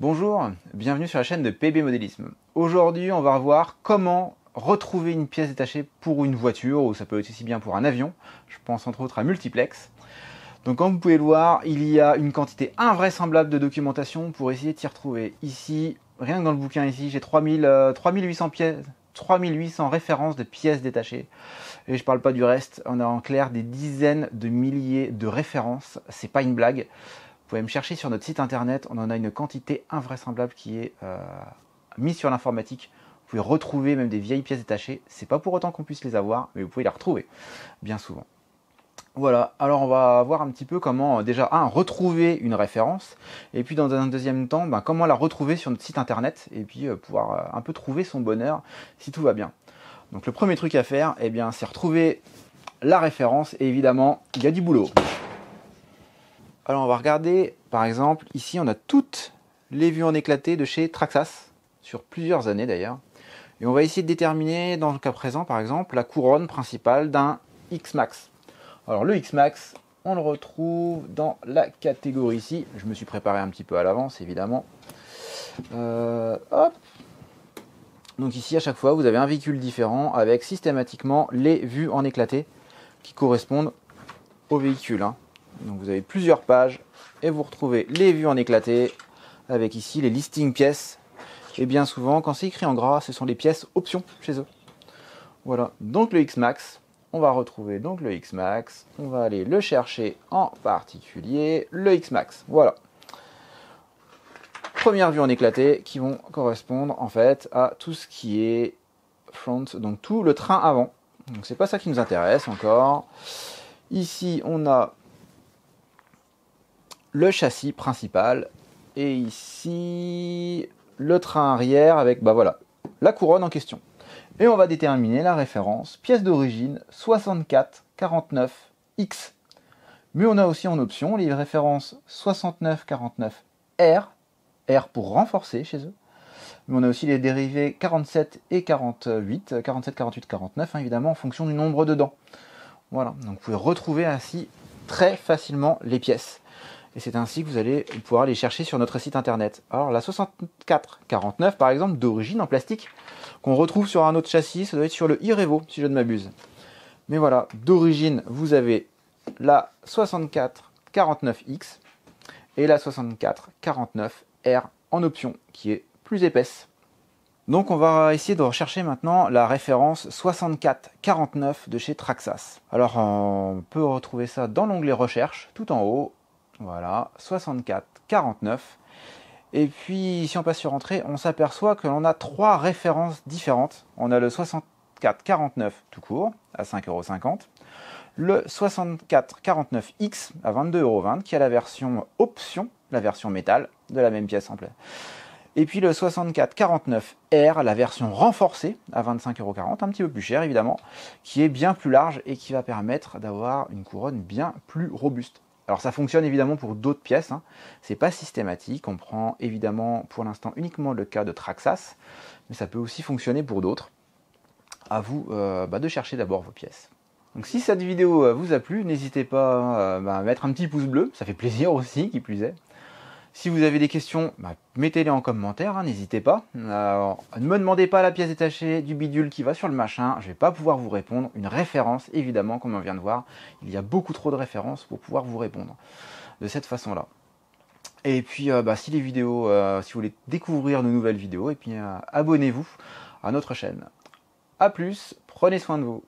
Bonjour, bienvenue sur la chaîne de PB Modélisme. Aujourd'hui, on va voir comment retrouver une pièce détachée pour une voiture, ou ça peut être aussi bien pour un avion. Je pense entre autres à Multiplex. Donc comme vous pouvez le voir, il y a une quantité invraisemblable de documentation pour essayer de s'y retrouver. Ici, rien que dans le bouquin ici, j'ai 3800 pièces, 3800 références de pièces détachées. Et je parle pas du reste, on a en clair des dizaines de milliers de références, c'est pas une blague. Vous pouvez me chercher sur notre site internet, on en a une quantité invraisemblable qui est mise sur l'informatique. Vous pouvez retrouver même des vieilles pièces détachées, c'est pas pour autant qu'on puisse les avoir, mais vous pouvez les retrouver, bien souvent. Voilà, alors on va voir un petit peu comment déjà retrouver une référence, et puis dans un deuxième temps, comment la retrouver sur notre site internet, et puis pouvoir un peu trouver son bonheur si tout va bien. Donc le premier truc à faire, c'est retrouver la référence, et évidemment, il y a du boulot. Alors on va regarder, par exemple, ici on a toutes les vues en éclaté de chez Traxxas, sur plusieurs années d'ailleurs. Et on va essayer de déterminer, dans le cas présent par exemple, la couronne principale d'un X-Max. Alors le X-Max, on le retrouve dans la catégorie ici. Je me suis préparé un petit peu à l'avance évidemment. Hop. Donc ici à chaque fois vous avez un véhicule différent avec systématiquement les vues en éclaté qui correspondent au véhicule. Donc vous avez plusieurs pages et vous retrouvez les vues en éclaté avec ici les listings pièces. Et bien souvent, quand c'est écrit en gras, ce sont les pièces options chez eux. Voilà, donc le X-Max, on va retrouver donc le X-Max. On va aller le chercher en particulier, le X-Max. Voilà. Première vue en éclaté qui vont correspondre en fait à tout ce qui est front, donc tout le train avant. Donc c'est pas ça qui nous intéresse encore. Ici, on a le châssis principal et ici le train arrière avec voilà, la couronne en question. Et on va déterminer la référence pièce d'origine 6449X. Mais on a aussi en option les références 6949R, R pour renforcer chez eux. Mais on a aussi les dérivés 47 et 48, 47, 48, 49 évidemment en fonction du nombre de dents. Voilà, donc vous pouvez retrouver ainsi très facilement les pièces. Et c'est ainsi que vous allez pouvoir les chercher sur notre site internet. Alors la 6449 par exemple, d'origine en plastique, qu'on retrouve sur un autre châssis, ça doit être sur le iRevo si je ne m'abuse. Mais voilà, d'origine vous avez la 6449X et la 6449R en option, qui est plus épaisse. Donc on va essayer de rechercher maintenant la référence 6449 de chez Traxxas. Alors on peut retrouver ça dans l'onglet recherche, tout en haut. Voilà, 6449. Et puis, si on passe sur Entrée, on s'aperçoit que l'on a trois références différentes. On a le 6449 tout court, à 5,50 €. Le 6449X, à 22,20 €, qui a la version option, la version métal, de la même pièce en plein. Et puis le 6449R, la version renforcée, à 25,40 €, un petit peu plus cher évidemment, qui est bien plus large et qui va permettre d'avoir une couronne bien plus robuste. Alors ça fonctionne évidemment pour d'autres pièces, c'est pas systématique, on prend évidemment pour l'instant uniquement le cas de Traxxas, mais ça peut aussi fonctionner pour d'autres. À vous de chercher d'abord vos pièces. Donc si cette vidéo vous a plu, n'hésitez pas à mettre un petit pouce bleu, ça fait plaisir aussi, qui plus est. Si vous avez des questions, mettez-les en commentaire, n'hésitez pas. Ne me demandez pas la pièce détachée du bidule qui va sur le machin, je ne vais pas pouvoir vous répondre. Une référence, évidemment, comme on vient de voir, il y a beaucoup trop de références pour pouvoir vous répondre de cette façon-là. Et puis, si les vidéos, si vous voulez découvrir de nouvelles vidéos, et puis abonnez-vous à notre chaîne. A plus, prenez soin de vous.